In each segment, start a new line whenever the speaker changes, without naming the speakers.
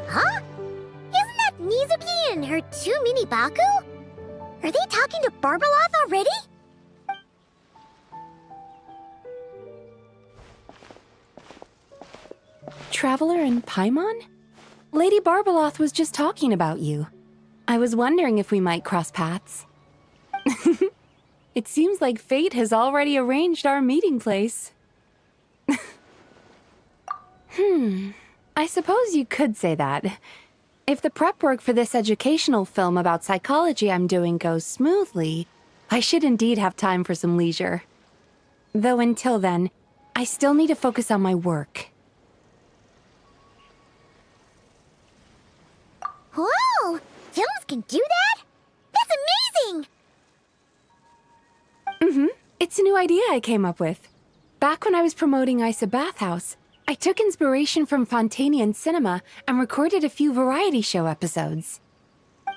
Huh? Isn't that Mizuki and her two mini Baku? Are they talking to Barbaloth already?
Traveler and Paimon? Lady Barbaloth was just talking about you. I was wondering if we might cross paths. It seems like fate has already arranged our meeting place. I suppose you could say that. If the prep work for this educational film about psychology I'm doing goes smoothly, I should indeed have time for some leisure. Though until then, I still need to focus on my work.
Whoa! Films can do that? That's amazing!
It's a new idea I came up with. Back when I was promoting Isa Bathhouse, I took inspiration from Fontanian cinema and recorded a few variety show episodes.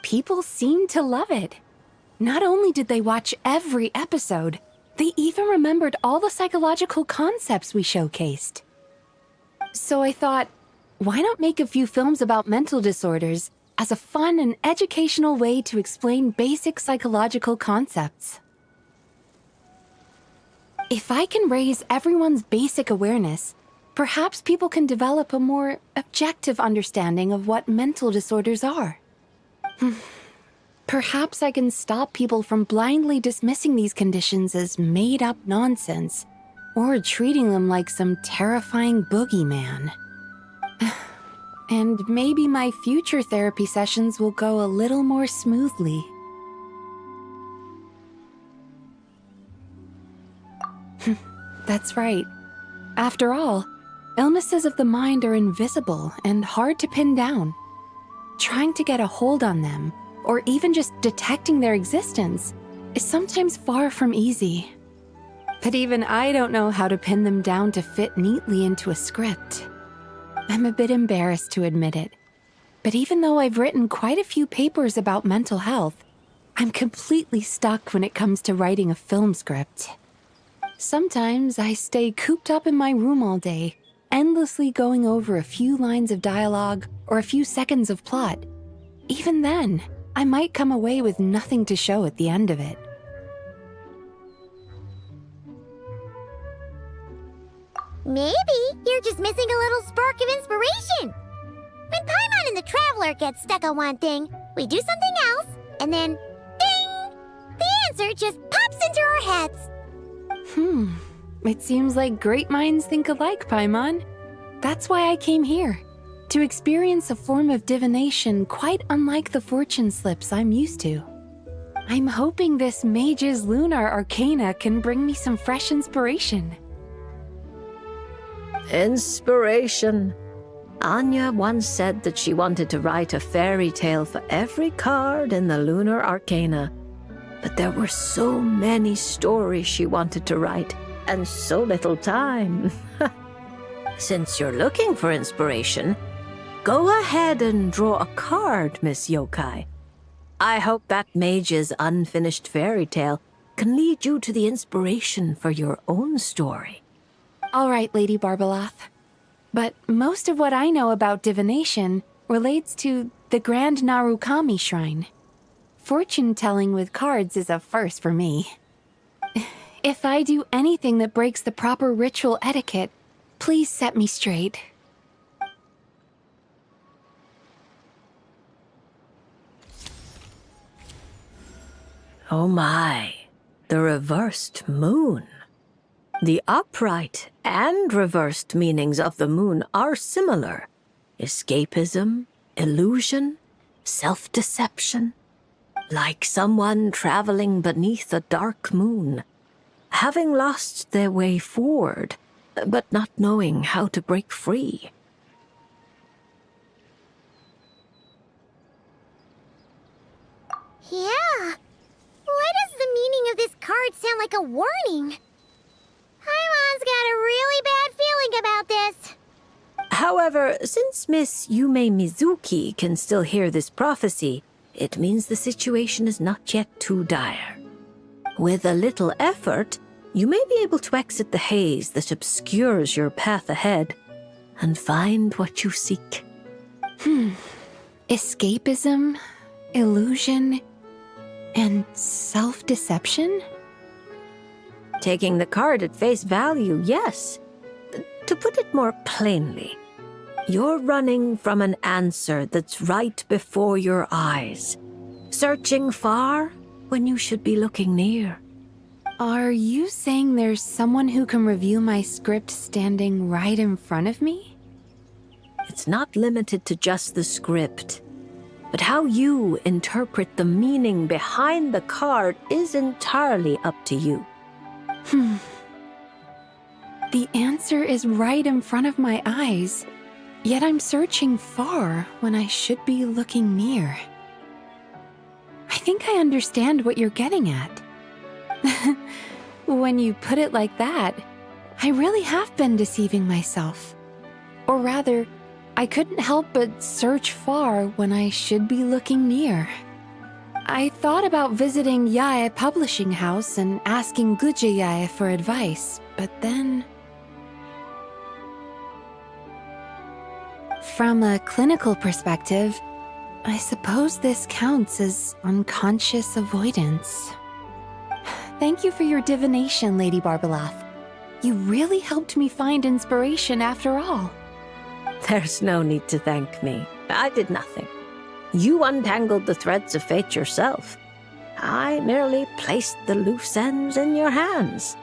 People seemed to love it. Not only did they watch every episode, they even remembered all the psychological concepts we showcased. So I thought, why not make a few films about mental disorders as a fun and educational way to explain basic psychological concepts? If I can raise everyone's basic awareness, perhaps people can develop a more objective understanding of what mental disorders are. Perhaps I can stop people from blindly dismissing these conditions as made-up nonsense, or treating them like some terrifying boogeyman. And maybe my future therapy sessions will go a little more smoothly. That's right. After all, illnesses of the mind are invisible and hard to pin down. Trying to get a hold on them, or even just detecting their existence, is sometimes far from easy. But even I don't know how to pin them down to fit neatly into a script. I'm a bit embarrassed to admit it, but even though I've written quite a few papers about mental health, I'm completely stuck when it comes to writing a film script. Sometimes I stay cooped up in my room all day, endlessly going over a few lines of dialogue or a few seconds of plot. Even then, I might come away with nothing to show at the end of it.
Maybe you're just missing a little spark of inspiration. When Paimon and the Traveler get stuck on one thing, we do something else, and then, ding! The answer just pops into our heads.
It seems like great minds think alike, Paimon. That's why I came here, to experience a form of divination quite unlike the fortune slips I'm used to. I'm hoping this mage's lunar arcana can bring me some fresh inspiration.
Inspiration. Anya once said that she wanted to write a fairy tale for every card in the lunar arcana. But there were so many stories she wanted to write, and so little time. Since you're looking for inspiration, go ahead and draw a card, Miss Yokai. I hope that mage's unfinished fairy tale can lead you to the inspiration for your own story.
All right, Lady Barbaloth. But most of what I know about divination relates to the Grand Narukami Shrine. Fortune-telling with cards is a first for me. If I do anything that breaks the proper ritual etiquette, please set me straight.
Oh my, the reversed moon. The upright and reversed meanings of the moon are similar. Escapism, illusion, self-deception. Like someone traveling beneath a dark moon, having lost their way forward, but not knowing how to break free.
Yeah. Why does the meaning of this card sound like a warning? Paimon's got a really bad feeling about this.
However, since Miss Yume Mizuki can still hear this prophecy, it means the situation is not yet too dire. With a little effort, you may be able to exit the haze that obscures your path ahead and find what you seek.
Escapism, illusion, and self-deception?
Taking the card at face value, yes. To put it more plainly, you're running from an answer that's right before your eyes, searching far when you should be looking near.
Are you saying there's someone who can review my script standing right in front of me?
It's not limited to just the script, but how you interpret the meaning behind the card is entirely up to you.
The answer is right in front of my eyes, yet I'm searching far when I should be looking near. I think I understand what you're getting at. When you put it like that, I really have been deceiving myself. Or rather, I couldn't help but search far when I should be looking near. I thought about visiting Yae Publishing House and asking Guje Yae for advice, but then... From a clinical perspective, I suppose this counts as unconscious avoidance. Thank you for your divination, Lady Barbaloth. You really helped me find inspiration after all.
There's no need to thank me. I did nothing. You untangled the threads of fate yourself. I merely placed the loose ends in your hands.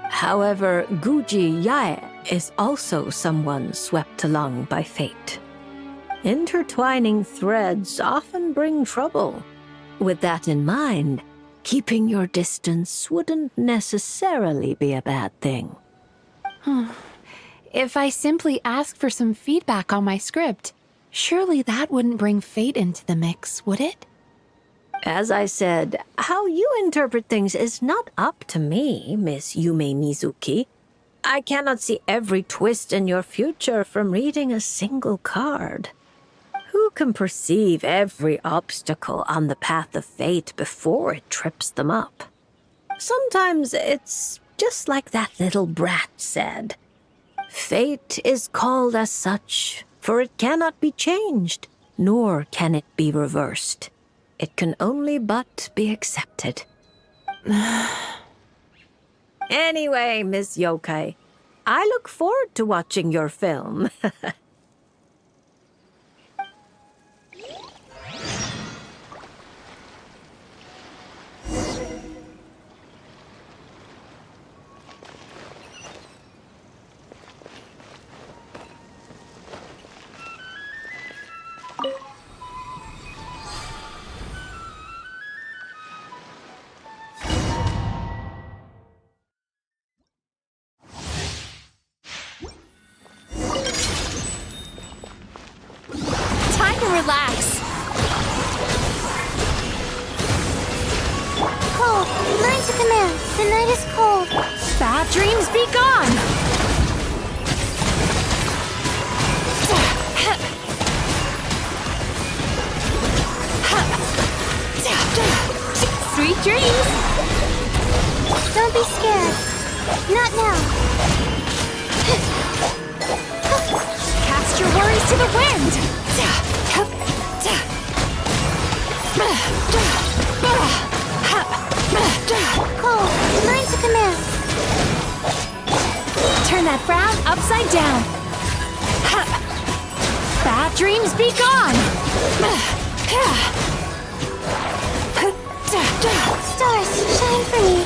However, Guji Yae is also someone swept along by fate. Intertwining threads often bring trouble. With that in mind, keeping your distance wouldn't necessarily be a bad thing.
If I simply ask for some feedback on my script, surely that wouldn't bring fate into the mix, would it?
As I said, how you interpret things is not up to me, Miss Yume Mizuki. I cannot see every twist in your future from reading a single card. Who can perceive every obstacle on the path of fate before it trips them up? Sometimes it's just like that little brat said. Fate is called as such, for it cannot be changed, nor can it be reversed. It can only but be accepted. Anyway, Miss Yokai, I look forward to watching your film.
Time to relax.
Cold, learn to command. The night is cold.
Bad dreams be gone! Sweet dreams!
Don't be scared. Not now.
Cast your worries to the wind!
Cold, learn to command.
Turn that frown upside down. Bad dreams be gone!
Stars, shine for me.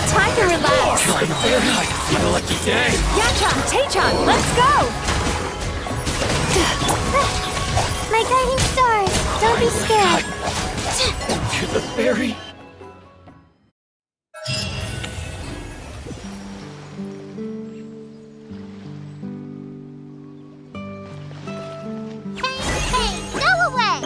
Time to relax.
What a lucky day!
Yachan, Taechan, let's go!
My guiding stars, don't be scared.
You're the fairy!
Hey, go away!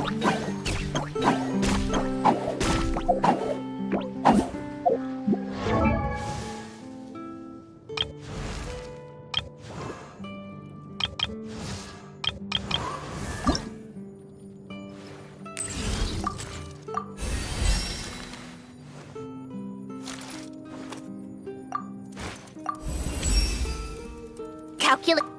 calculate.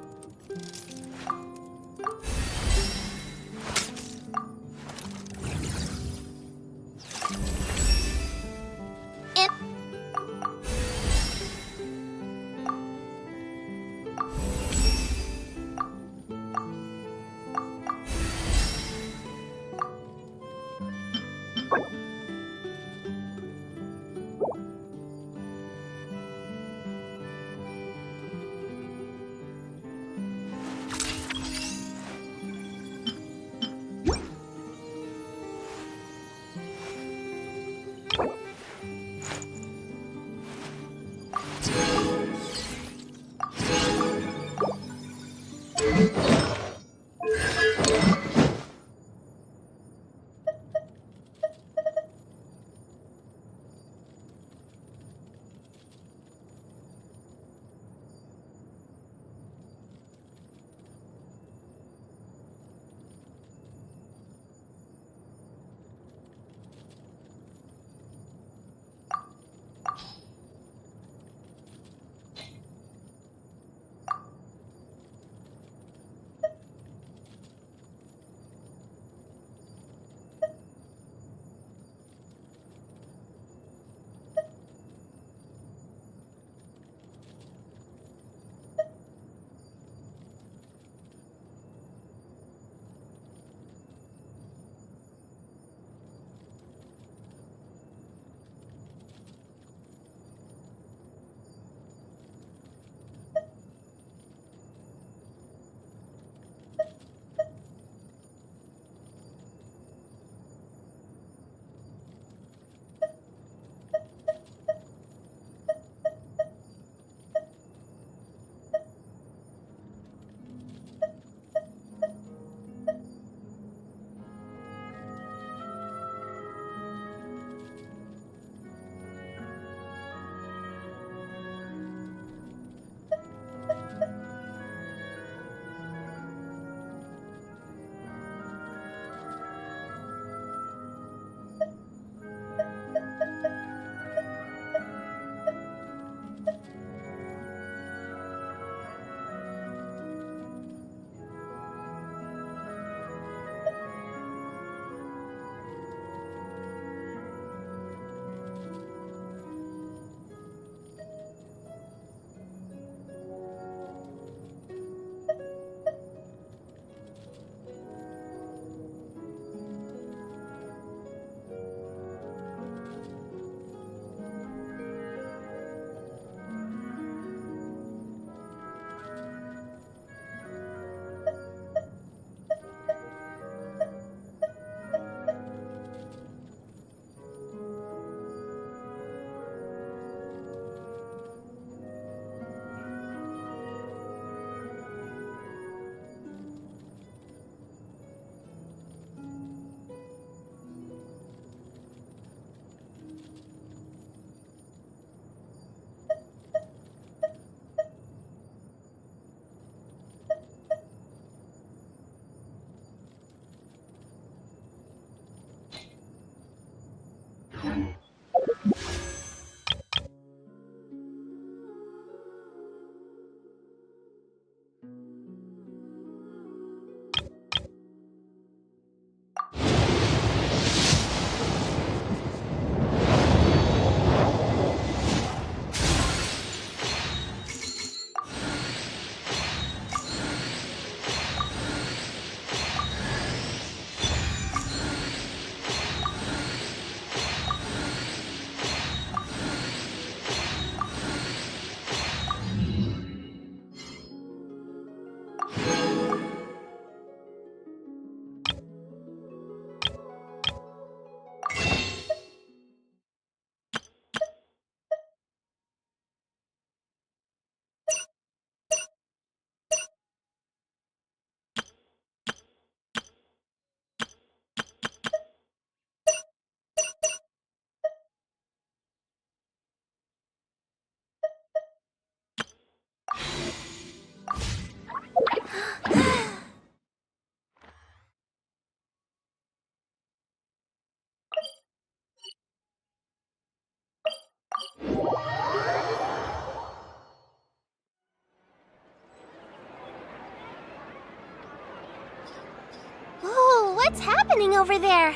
What's happening over there?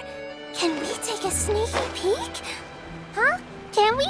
Can we take a sneaky peek? Huh? Can we?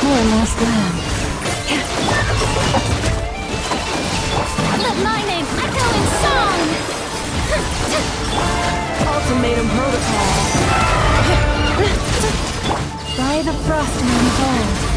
More lost land.
Let my name echo in song!
Ultimatum protocol. By the frost and unfold.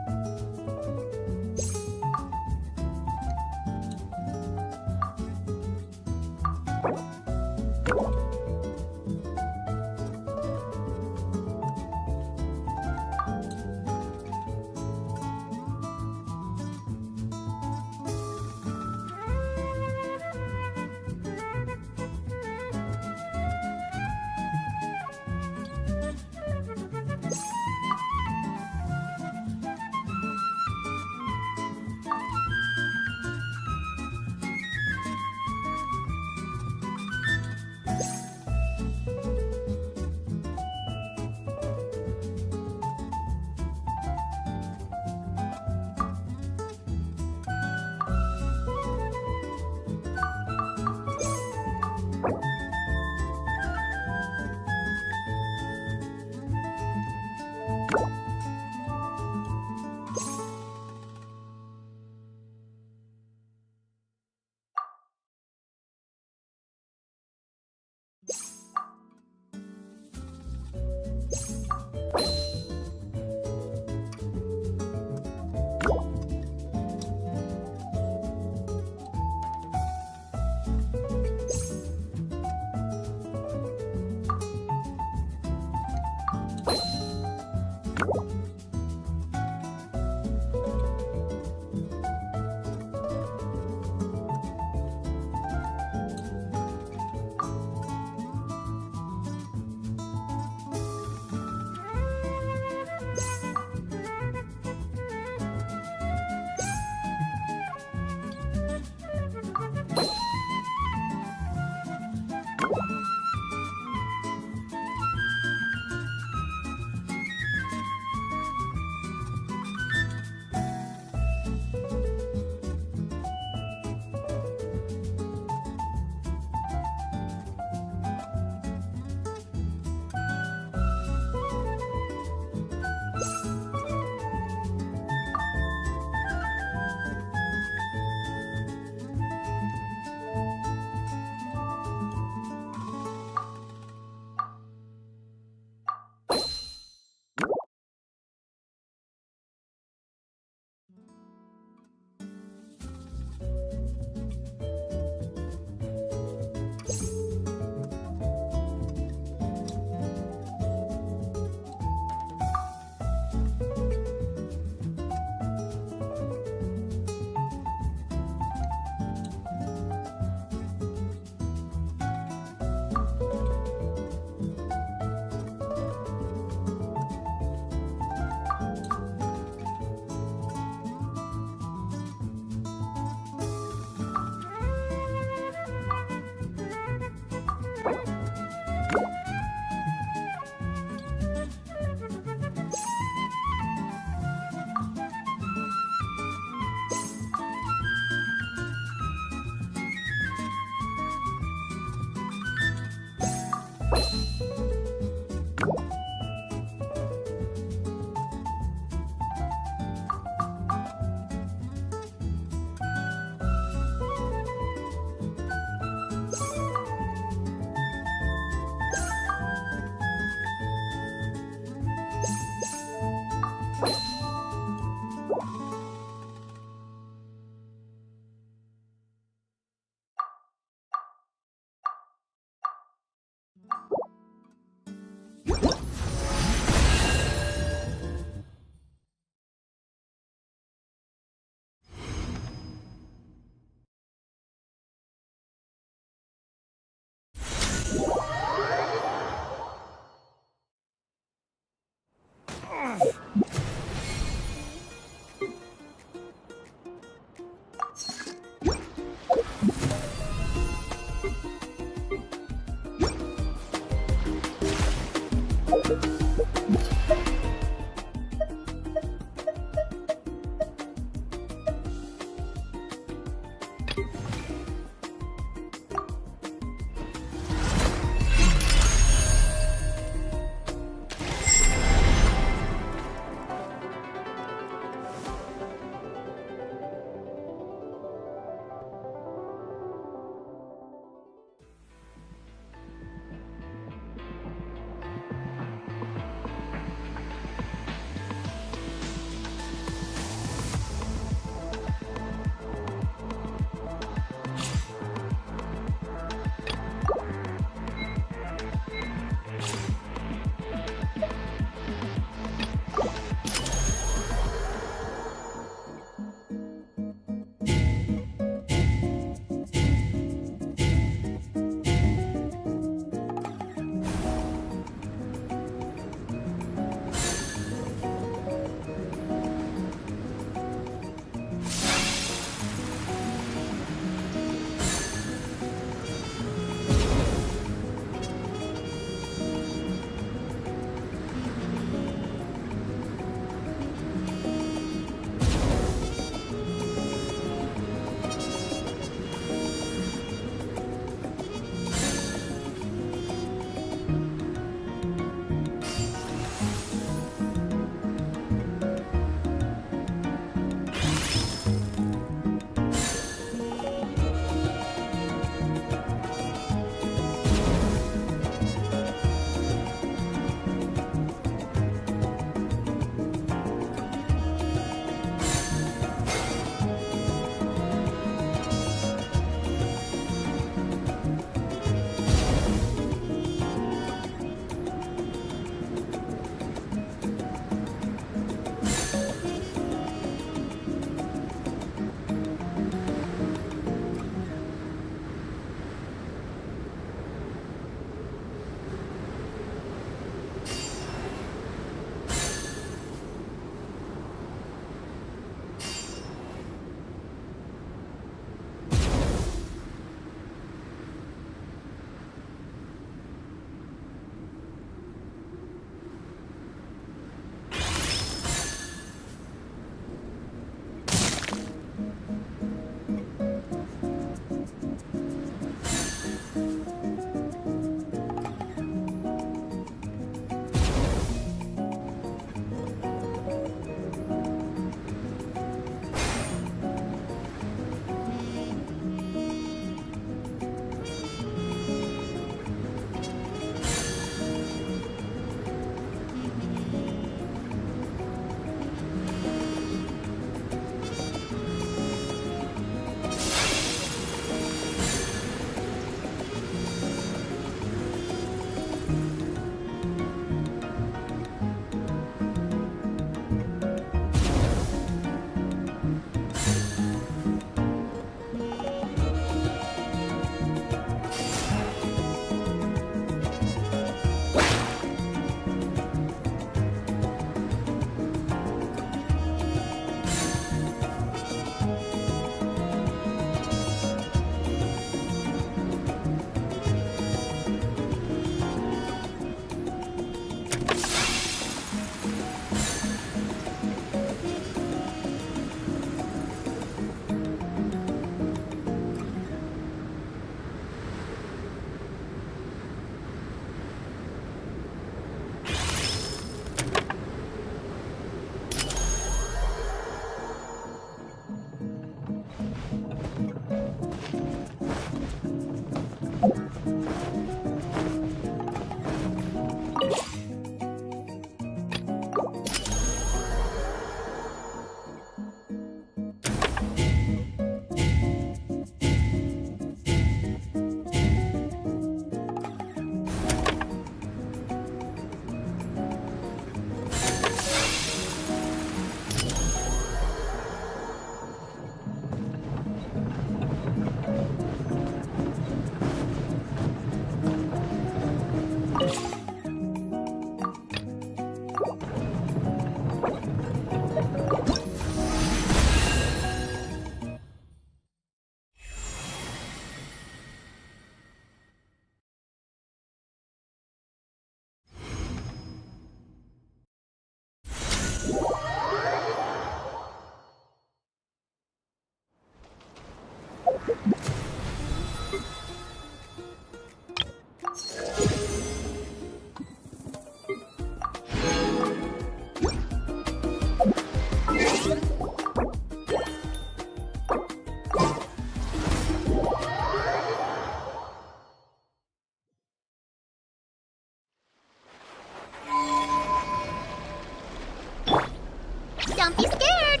Don't be scared.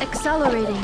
Accelerating.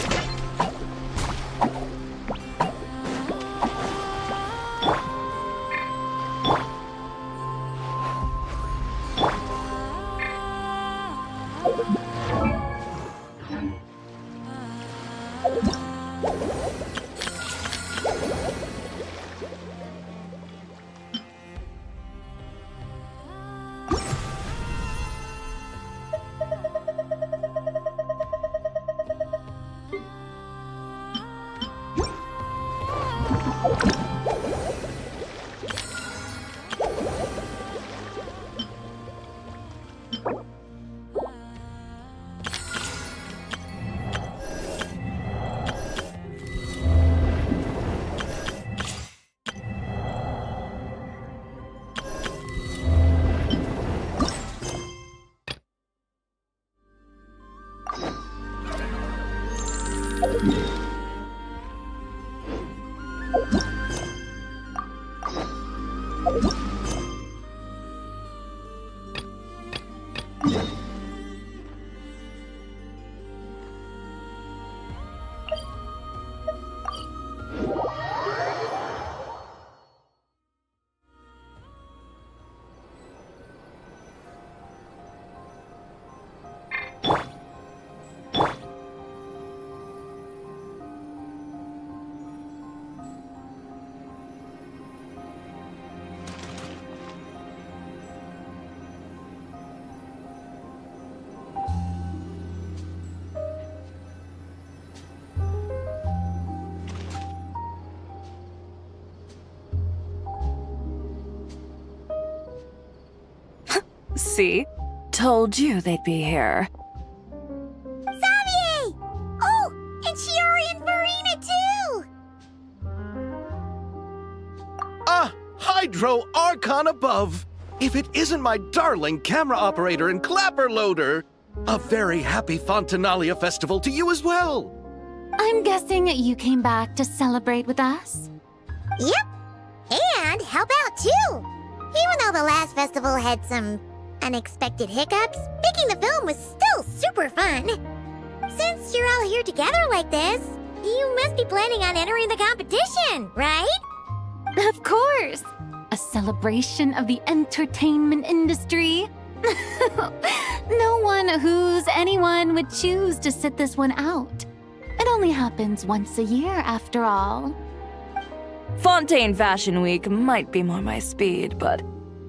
See? Told you they'd be here.
Xavier! Oh, and Shiori and Farina too!
Ah, Hydro Archon above! If it isn't my darling camera operator and clapper loader! A very happy Fontanalia festival to you as well!
I'm guessing you came back to celebrate with us?
Yep, and help out too! Even though the last festival had some unexpected hiccups, making the film was still super fun. Since you're all here together like this, you must be planning on entering the competition, right?
Of course! A celebration of the entertainment industry. No one who's anyone would choose to sit this one out. It only happens once a year, after all.
Fontaine Fashion Week might be more my speed, but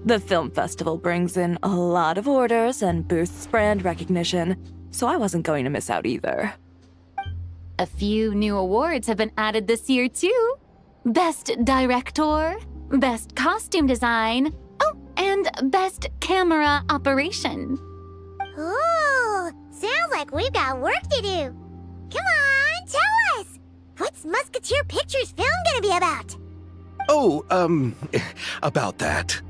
the film festival brings in a lot of orders and boosts brand recognition, so I wasn't going to miss out either.
A few new awards have been added this year, too. Best Director, Best Costume Design, oh, and Best Camera Operation.
Ooh, sounds like we've got work to do. Come on, tell us! What's Musketeer Pictures film gonna be about?
Oh, about that.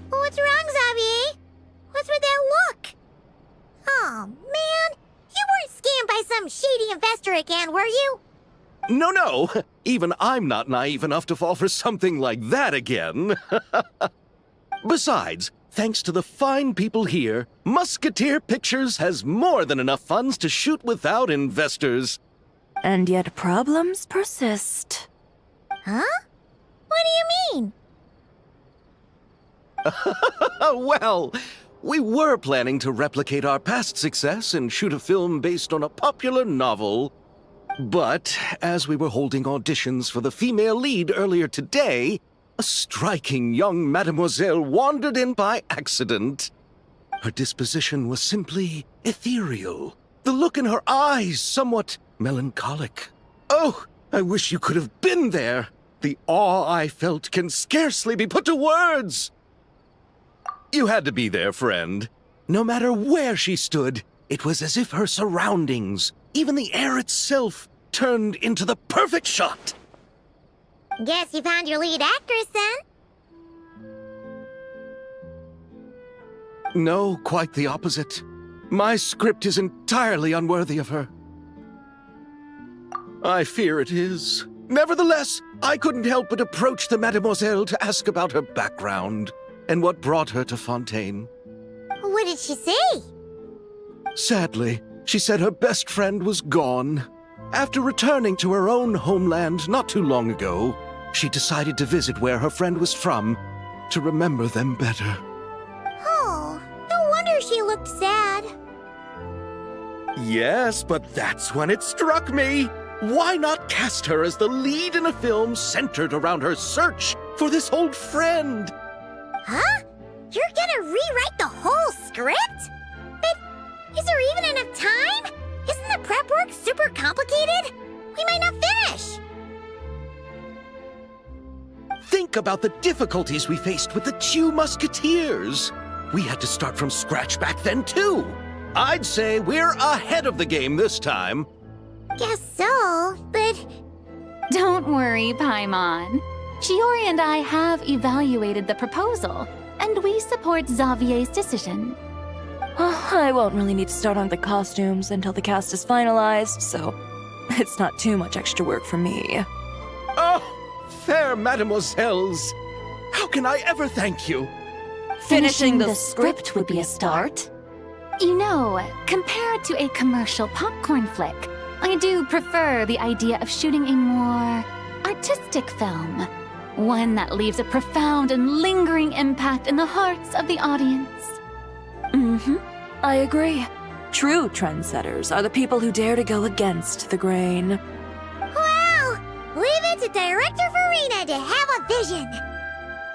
What's wrong, Xavier? What's with that look? Oh, man. You weren't scammed by some shady investor again, were you?
No. Even I'm not naive enough to fall for something like that again. Besides, thanks to the fine people here, Musketeer Pictures has more than enough funds to shoot without investors.
And yet problems persist.
Huh? What do you mean?
Well, we were planning to replicate our past success and shoot a film based on a popular novel. But as we were holding auditions for the female lead earlier today, a striking young mademoiselle wandered in by accident. Her disposition was simply ethereal, the look in her eyes somewhat melancholic. Oh, I wish you could have been there. The awe I felt can scarcely be put to words. You had to be there, friend. No matter where she stood, it was as if her surroundings, even the air itself, turned into the perfect shot.
Guess you found your lead actress, then?
No, quite the opposite. My script is entirely unworthy of her. I fear it is. Nevertheless, I couldn't help but approach the mademoiselle to ask about her background. and what brought her to Fontaine.
What did she say?
Sadly, she said her best friend was gone. After returning to her own homeland not too long ago, she decided to visit where her friend was from to remember them better.
Oh, no wonder she looked sad.
Yes, but that's when it struck me. Why not cast her as the lead in a film centered around her search for this old friend?
Huh? You're gonna rewrite the whole script? But is there even enough time? Isn't the prep work super complicated? We might not finish.
Think about the difficulties we faced with the Two Musketeers. We had to start from scratch back then, too. I'd say we're ahead of the game this time.
Guess so, but
Don't worry, Paimon. Chiori and I have evaluated the proposal, and we support Xavier's decision.
I won't really need to start on the costumes until the cast is finalized, so it's not too much extra work for me.
Oh, fair mademoiselles. How can I ever thank you?
Finishing the script would be a start.
You know, compared to a commercial popcorn flick, I do prefer the idea of shooting a more artistic film. One that leaves a profound and lingering impact in the hearts of the audience.
I agree. True trendsetters are the people who dare to go against the grain.
wow! Leave it to Director Farina to have a vision.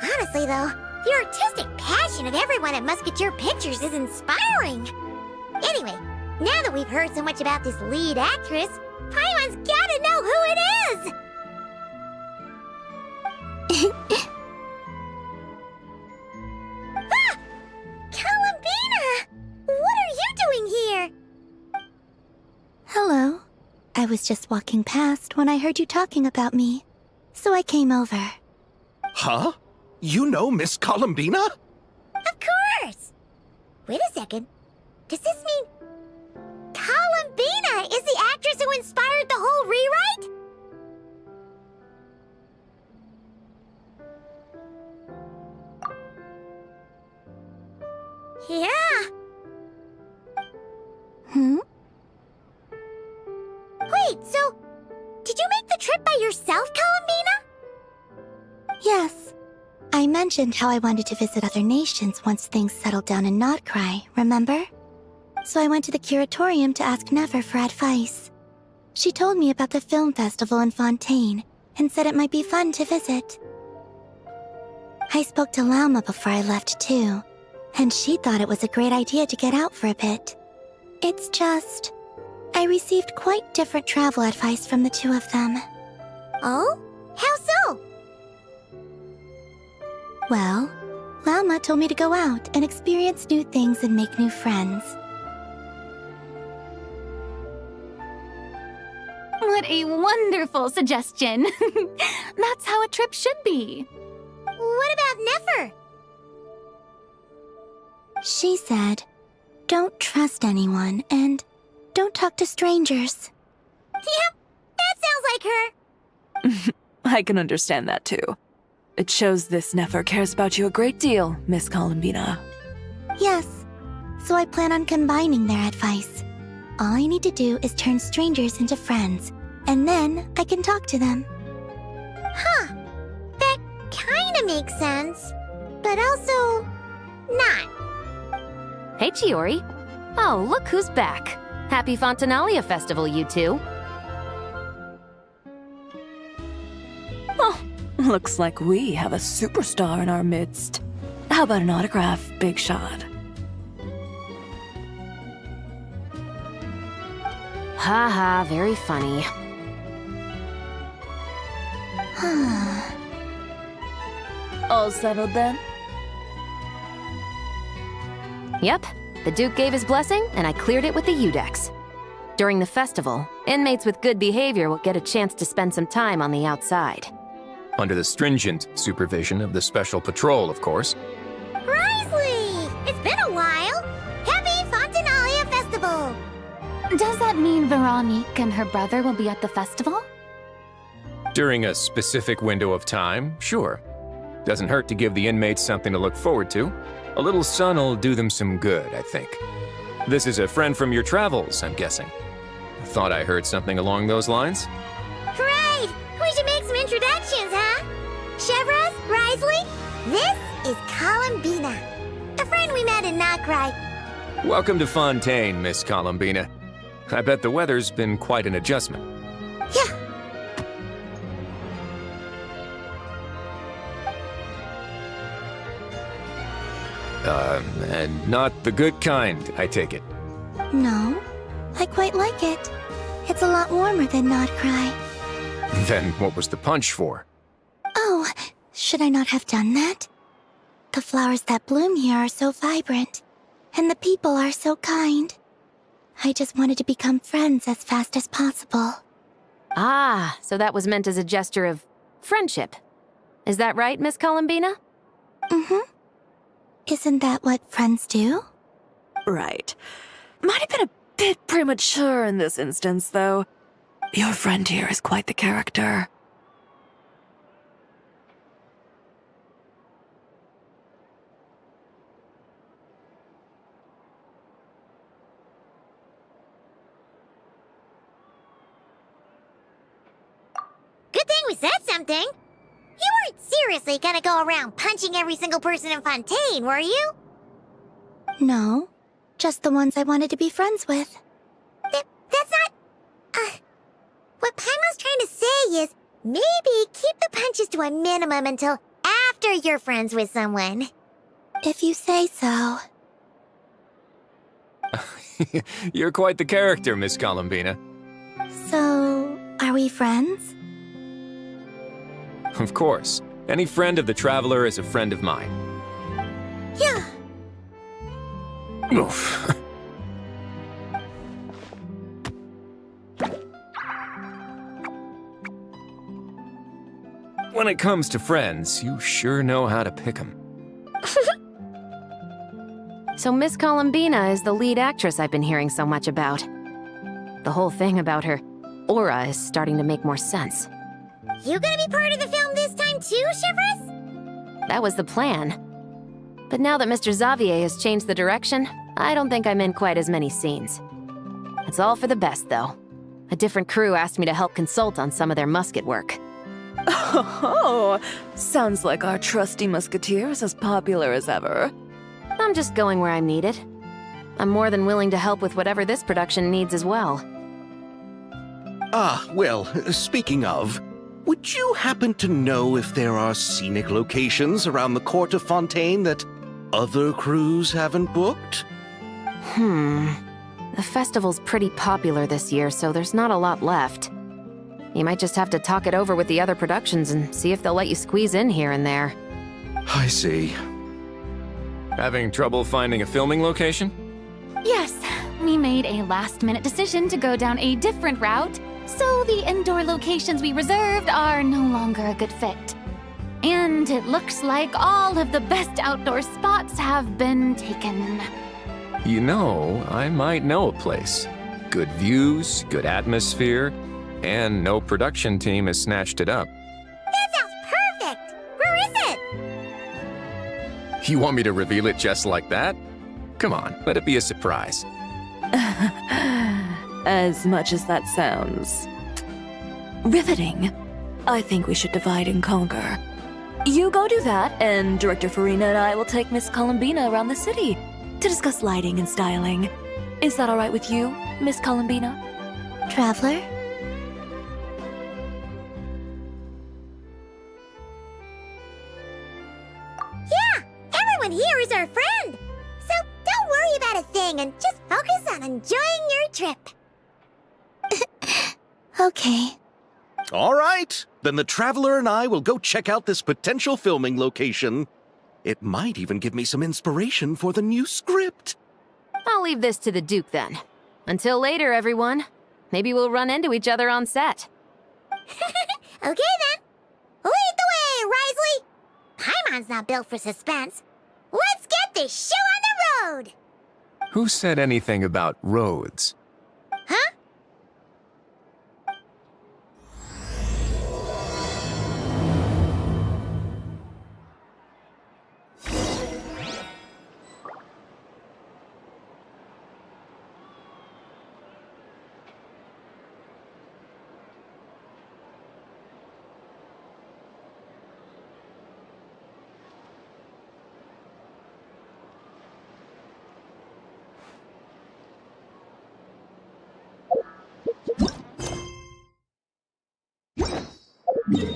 Honestly, though, the artistic passion of everyone at Musketeer Pictures is inspiring. Anyway, now that we've heard so much about this lead actress, Paimon's gotta know who it is! Ah! Columbina! What are you doing here?
Hello. I was just walking past when I heard you talking about me, so I came over.
Huh? You know Miss Columbina?
Of course! Wait a second. Does this mean Columbina is the actress who inspired the whole rewrite? Yeah. Wait, so did you make the trip by yourself, Columbina?
Yes. I mentioned how I wanted to visit other nations once things settled down in Nodcry, remember? So I went to the curatorium to ask Never for advice. She told me about the film festival in Fontaine and said it might be fun to visit. I spoke to Lauma before I left too, and she thought it was a great idea to get out for a bit. It's just, I received quite different travel advice from the two of them.
Oh? How so?
Well, Lauma told me to go out and experience new things and make new friends.
What a wonderful suggestion! That's how a trip should be.
What about Nefer?
She said, don't trust anyone and don't talk to strangers.
Yep, that sounds like her.
I can understand that too. It shows this Nefer cares about you a great deal, Miss Columbina.
Yes, so I plan on combining their advice. All I need to do is turn strangers into friends, and then I can talk to them.
Huh. That kinda makes sense, but also not.
Hey, Chiori. Oh, look who's back. Happy Fontanalia Festival, you two.
Oh, looks like we have a superstar in our midst. How about an autograph, Big Shot?
Haha, very funny.
All settled then?
Yep, the Duke gave his blessing, and I cleared it with the Udex. During the festival, inmates with good behavior will get a chance to spend some time on the outside.
Under the stringent supervision of the Special Patrol, of course.
Risley! It's been a while! Happy Fontanalia Festival!
Does that mean Veronique and her brother will be at the festival?
During a specific window of time, sure. Doesn't hurt to give the inmates something to look forward to. A little sun'll do them some good, I think. This is a friend from your travels, I'm guessing. Thought I heard something along those lines.
Great! We should make some introductions, huh? Chevros, Risley, this is Columbina, a friend we met in Nocry.
Welcome to Fontaine, Miss Columbina. I bet the weather's been quite an adjustment.
Yeah.
And not the good kind, I take it.
No, I quite like it. It's a lot warmer than Nodcry.
Then what was the punch for?
Oh, should I not have done that? The flowers that bloom here are so vibrant, and the people are so kind. I just wanted to become friends as fast as possible.
Ah, so that was meant as a gesture of friendship. Is that right, Miss Columbina?
Mm-hmm. Isn't that what friends do?
Right. Might have been a bit premature in this instance, though. Your friend here is quite the character.
Good thing we said something. You weren't seriously gonna go around punching every single person in Fontaine, were you?
No, just the ones I wanted to be friends with.
That's not... What Paimon's trying to say is, maybe keep the punches to a minimum until after you're friends with someone.
If you say so.
You're quite the character, Miss Columbina.
So, are we friends?
Of course. Any friend of the Traveler is a friend of mine.
Yeah.
Oof. When it comes to friends, you sure know how to pick 'em.
So Miss Columbina is the lead actress I've been hearing so much about. The whole thing about her aura is starting to make more sense.
You gonna be part of the film this time too, Shivers?
That was the plan. But now that Mr. Xavier has changed the direction, I don't think I'm in quite as many scenes. It's all for the best, though. A different crew asked me to help consult on some of their musket work.
Oh, sounds like our trusty musketeer is as popular as ever.
I'm just going where I'm needed. I'm more than willing to help with whatever this production needs as well.
Ah, well, speaking of, would you happen to know if there are scenic locations around the court of Fontaine that other crews haven't booked?
The festival's pretty popular this year, so there's not a lot left. You might just have to talk it over with the other productions and see if they'll let you squeeze in here and there.
I see.
Having trouble finding a filming location?
Yes, we made a last-minute decision to go down a different route, so the indoor locations we reserved are no longer a good fit. And it looks like all of the best outdoor spots have been taken.
You know, I might know a place. Good views, good atmosphere, and no production team has snatched it up.
That sounds perfect! Where is it?
You want me to reveal it just like that? Come on, let it be a surprise.
As much as that sounds riveting, I think we should divide and conquer. You go do that, and Director Farina and I will take Miss Columbina around the city to discuss lighting and styling. Is that all right with you, Miss Columbina?
Traveler?
Yeah, everyone here is our friend. So don't worry about a thing and just focus on enjoying your trip.
Okay.
All right, then the Traveler and I will go check out this potential filming location. It might even give me some inspiration for the new script.
I'll leave this to the Duke then. Until later, everyone. Maybe we'll run into each other on set.
Okay then. Lead the way, Risley. Paimon's not built for suspense. Let's get this show on the road.
Who said anything about roads?
Huh? No way!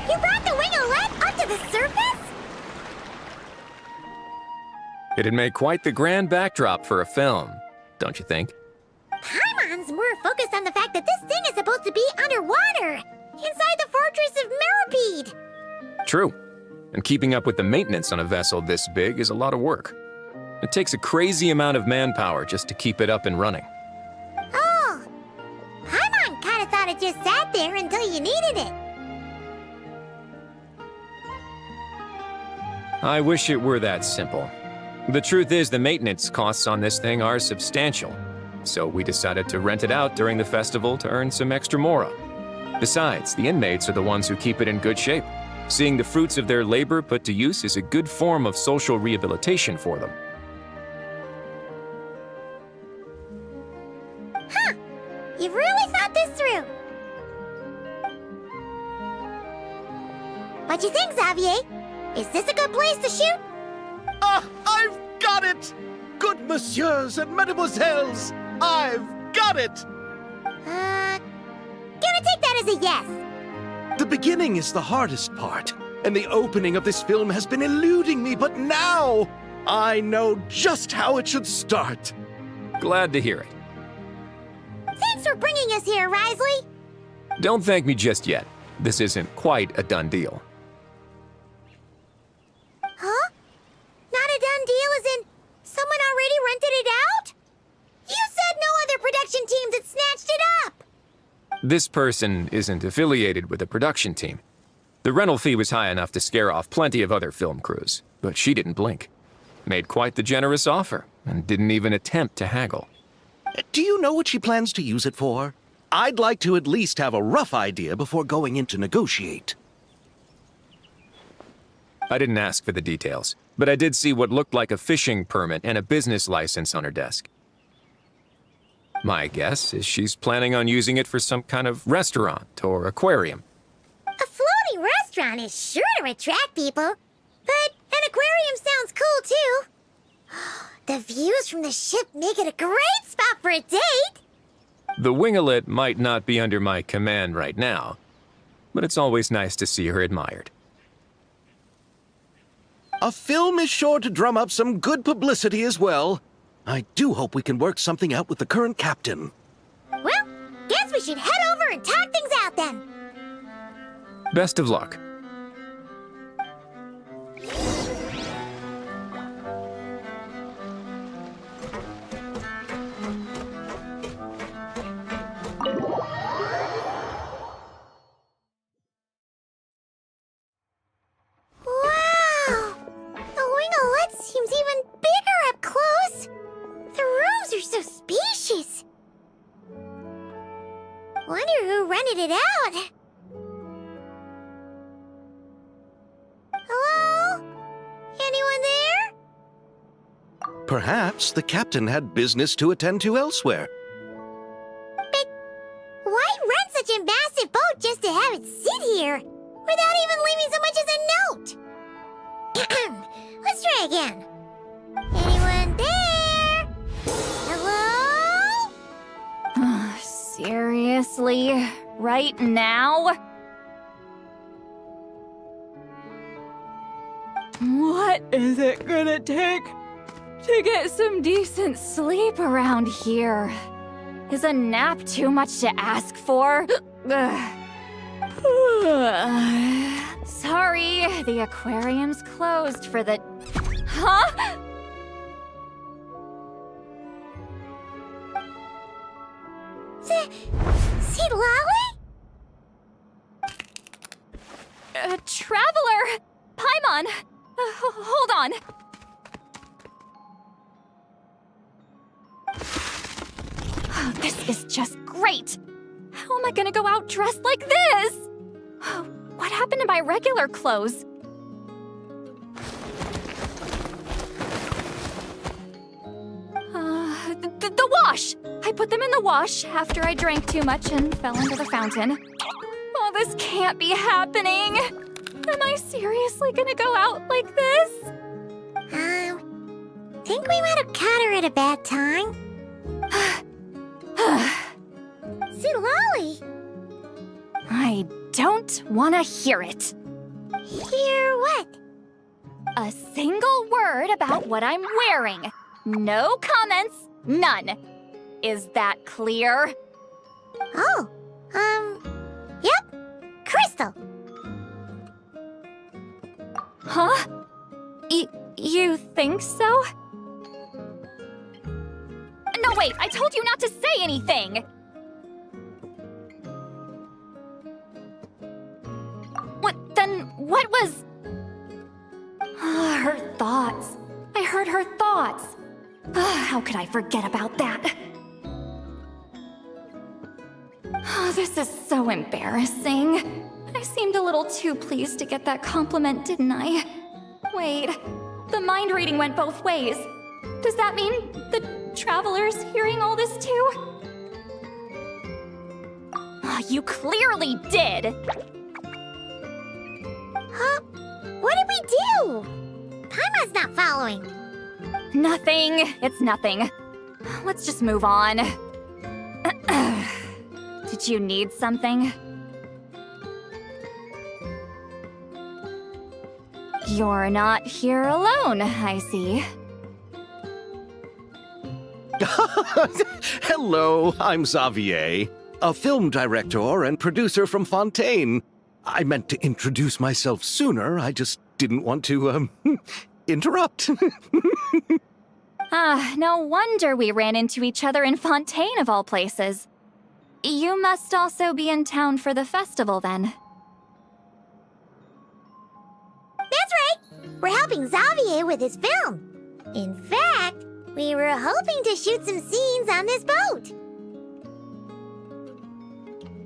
You brought the winglet up to the surface?
It'd make quite the grand backdrop for a film, don't you think?
Paimon's more focused on the fact that this thing is supposed to be underwater, inside the fortress of Millipede.
True. And keeping up with the maintenance on a vessel this big is a lot of work. It takes a crazy amount of manpower just to keep it up and running.
Oh, Paimon kinda thought it just sat there until you needed it.
I wish it were that simple. The truth is the maintenance costs on this thing are substantial, so we decided to rent it out during the festival to earn some extra mora. Besides, the inmates are the ones who keep it in good shape. Seeing the fruits of their labor put to use is a good form of social rehabilitation for them.
Huh, you've really thought this through. What you think, Xavier? Is this a good place to shoot?
Ah, I've got it! Good messieurs and mademoiselles, I've got it!
Gonna take that as a yes.
The beginning is the hardest part, and the opening of this film has been eluding me, but now I know just how it should start.
Glad to hear it.
Thanks for bringing us here, Risley.
Don't thank me just yet. This isn't quite a done deal.
Huh? Not a done deal as in someone already rented it out? You said no other production teams had snatched it up.
This person isn't affiliated with the production team. The rental fee was high enough to scare off plenty of other film crews, but she didn't blink. Made quite the generous offer, and didn't even attempt to haggle.
Do you know what she plans to use it for? I'd like to at least have a rough idea before going in to negotiate.
I didn't ask for the details, but I did see what looked like a fishing permit and a business license on her desk. My guess is she's planning on using it for some kind of restaurant or aquarium.
A floating restaurant is sure to attract people, but an aquarium sounds cool too. The views from the ship make it a great spot for a date.
The winglet might not be under my command right now, but it's always nice to see her admired.
A film is sure to drum up some good publicity as well. I do hope we can work something out with the current captain.
Well, guess we should head over and talk things out then.
Best of luck.
Wow! The winglet seems even bigger up close. The rooms are so spacious. Wonder who rented it out. Hello? Anyone there?
Perhaps the captain had business to attend to elsewhere.
But why rent such a massive boat just to have it sit here without even leaving so much as a note? Let's try again. Anyone there? Hello?
Seriously? Right now? What is it gonna take to get some decent sleep around here? Is a nap too much to ask for? Sorry, the aquarium's closed for the... Huh?
See Lolly?
Traveler! Paimon! Hold on. Oh, this is just great! How am I gonna go out dressed like this? What happened to my regular clothes? The wash! I put them in the wash after I drank too much and fell into the fountain. Oh, this can't be happening! Am I seriously gonna go out like this?
Think we might have caught her at a bad time? Lolly.
I don't want to hear it.
Hear what?
A single word about what I'm wearing. No comments, none. Is that clear?
Oh, yep. Crystal.
Huh? You think so? No, wait, I told you not to say anything! What was... her thoughts. I heard her thoughts. How could I forget about that? This is so embarrassing. I seemed a little too pleased to get that compliment, didn't I? Wait, the mind reading went both ways. Does that mean the Traveler's hearing all this too? You clearly did!
Huh? What did we do? Paimon's not following.
Nothing. It's nothing. Let's just move on. Did you need something? You're not here alone, I see.
Hello, I'm Xavier, a film director and producer from Fontaine. I meant to introduce myself sooner, I just didn't want to, interrupt.
No wonder we ran into each other in Fontaine of all places. You must also be in town for the festival then.
That's right! We're helping Xavier with his film. In fact, we were hoping to shoot some scenes on this boat.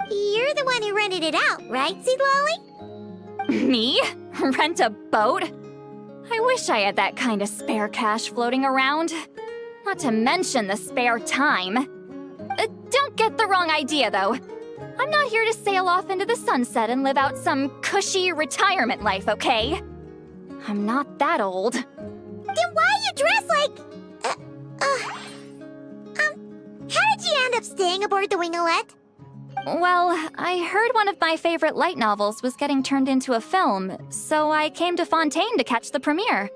You're the one who rented it out, right, Seed Lolly?
Me? Rent a boat? I wish I had that kind of spare cash floating around. Not to mention the spare time. Don't get the wrong idea, though. I'm not here to sail off into the sunset and live out some cushy retirement life, okay? I'm not that old.
Then why you dress like... how did you end up staying aboard the Winglet?
Well, I heard one of my favorite light novels was getting turned into a film, so I came to Fontaine to catch the premiere.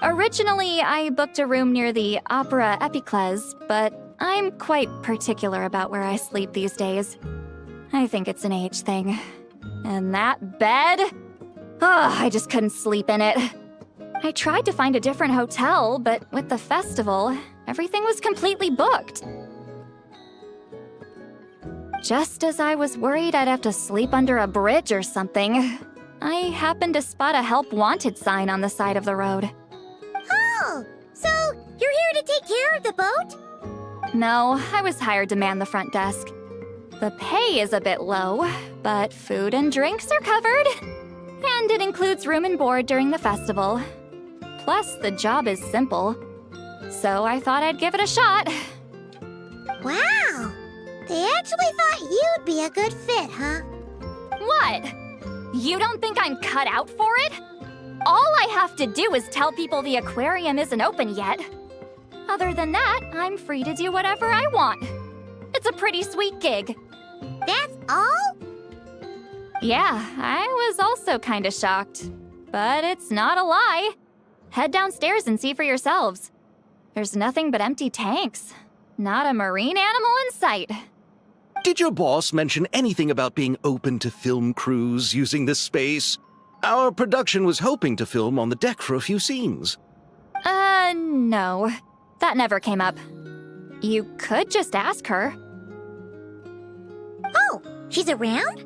Originally, I booked a room near the Opera Epiclese, but I'm quite particular about where I sleep these days. I think it's an age thing. And that bed? I just couldn't sleep in it. I tried to find a different hotel, but with the festival, everything was completely booked. Just as I was worried I'd have to sleep under a bridge or something, I happened to spot a help wanted sign on the side of the road.
Oh, so you're here to take care of the boat?
No, I was hired to man the front desk. The pay is a bit low, but food and drinks are covered. And it includes room and board during the festival. Plus, the job is simple. So I thought I'd give it a shot.
Wow! They actually thought you'd be a good fit, huh?
What? You don't think I'm cut out for it? All I have to do is tell people the aquarium isn't open yet. Other than that, I'm free to do whatever I want. It's a pretty sweet gig.
That's all?
Yeah, I was also kinda shocked. But it's not a lie. Head downstairs and see for yourselves. There's nothing but empty tanks. Not a marine animal in sight.
Did your boss mention anything about being open to film crews using this space? Our production was hoping to film on the deck for a few scenes.
No. That never came up. You could just ask her.
Oh, she's around?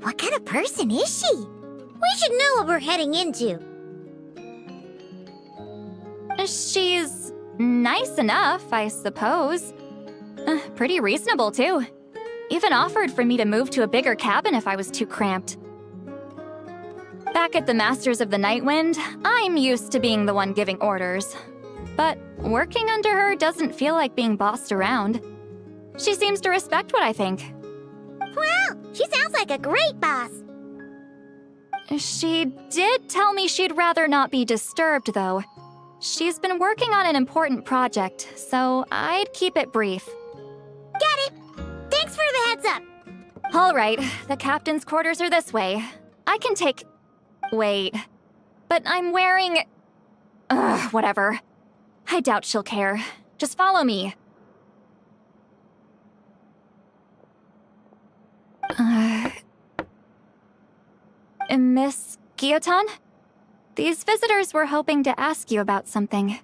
What kind of person is she? We should know what we're heading into.
She's nice enough, I suppose. Pretty reasonable, too. Even offered for me to move to a bigger cabin if I was too cramped. Back at the Masters of the Nightwind, I'm used to being the one giving orders. But working under her doesn't feel like being bossed around. She seems to respect what I think.
Wow, she sounds like a great boss.
She did tell me she'd rather not be disturbed, though. She's been working on an important project, so I'd keep it brief.
Got it. Thanks for the heads up.
All right, the captain's quarters are this way. I can take... Wait. But I'm wearing... Ugh, whatever. I doubt she'll care. Just follow me. Miss Gyotan? These visitors were hoping to ask you about something.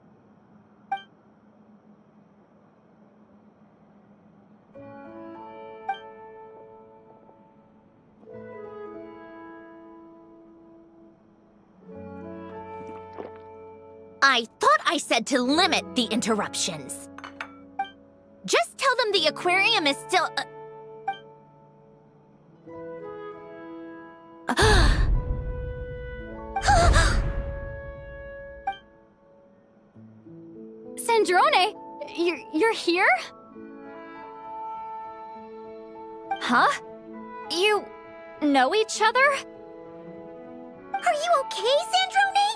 I thought I said to limit the interruptions. Just tell them the aquarium is still...
Sandrone, you're here? Huh? You know each other?
Are you okay, Sandrone?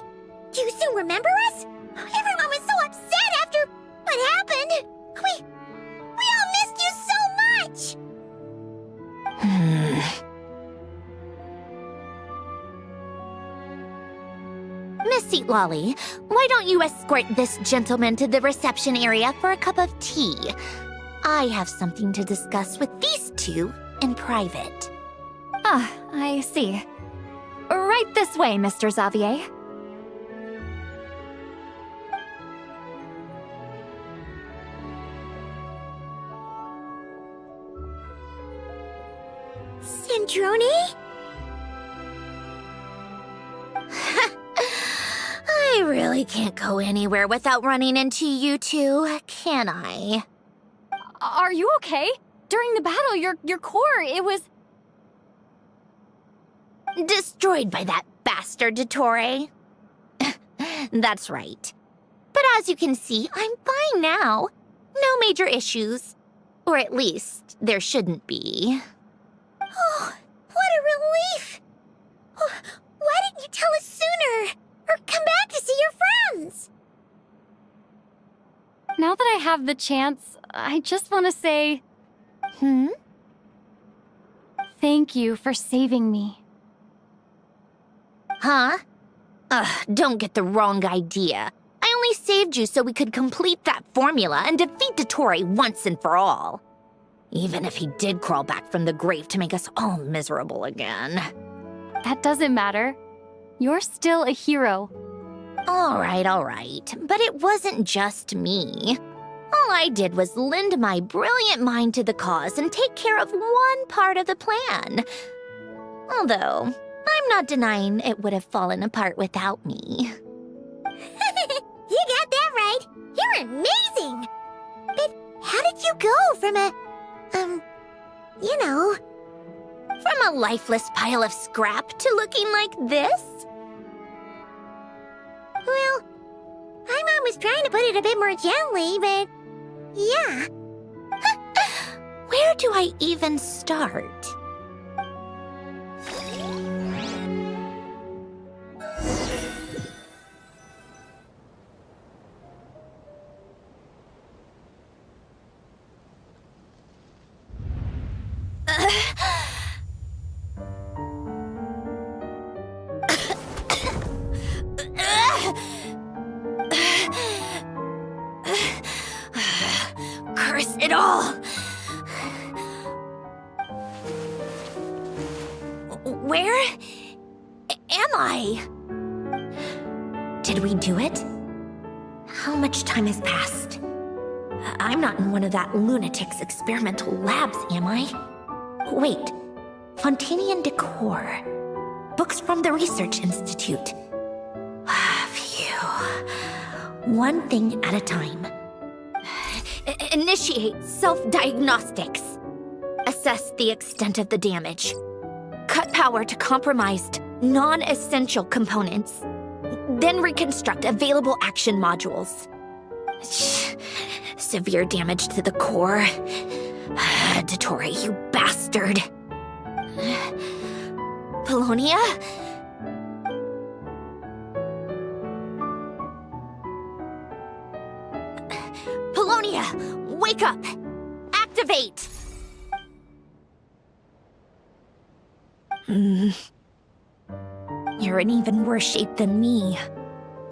Do you still remember us? Everyone was so upset after what happened. We all missed you so much. Miss Seat Lolly, why don't you escort this gentleman to the reception area for a cup of tea? I have something to discuss with these two in private.
Ah, I see. Right this way, Mr. Xavier.
Sandrone? I really can't go anywhere without running into you two, can I?
Are you okay? During the battle, your core, it was...
Destroyed by that bastard Dottore. That's right. But as you can see, I'm fine now. No major issues. Or at least, there shouldn't be. Oh, what a relief! Oh, why didn't you tell us sooner? Or come back to see your friends?
Now that I have the chance, I just want to say... Thank you for saving me.
Huh? Don't get the wrong idea. I only saved you so we could complete that formula and defeat Dottore once and for all. Even if he did crawl back from the grave to make us all miserable again.
That doesn't matter. You're still a hero.
All right. But it wasn't just me. All I did was lend my brilliant mind to the cause and take care of one part of the plan. Although, I'm not denying it would have fallen apart without me. You got that right. You're amazing. But how did you go from from a lifeless pile of scrap to looking like this? Well, my mom was trying to put it a bit more gently, but yeah. Where do I even start? Curse it all! Where am I? Did we do it? How much time has passed? I'm not in one of that lunatic's experimental labs, am I? Wait, Fontanian decor. Books from the Research Institute. Phew. One thing at a time. Initiate self-diagnostics. Assess the extent of the damage. Cut power to compromised, non-essential components. Then reconstruct available action modules. Severe damage to the core. Dottore, you bastard. Polonia?
Colonia, wake up! Activate! You're in even worse shape than me.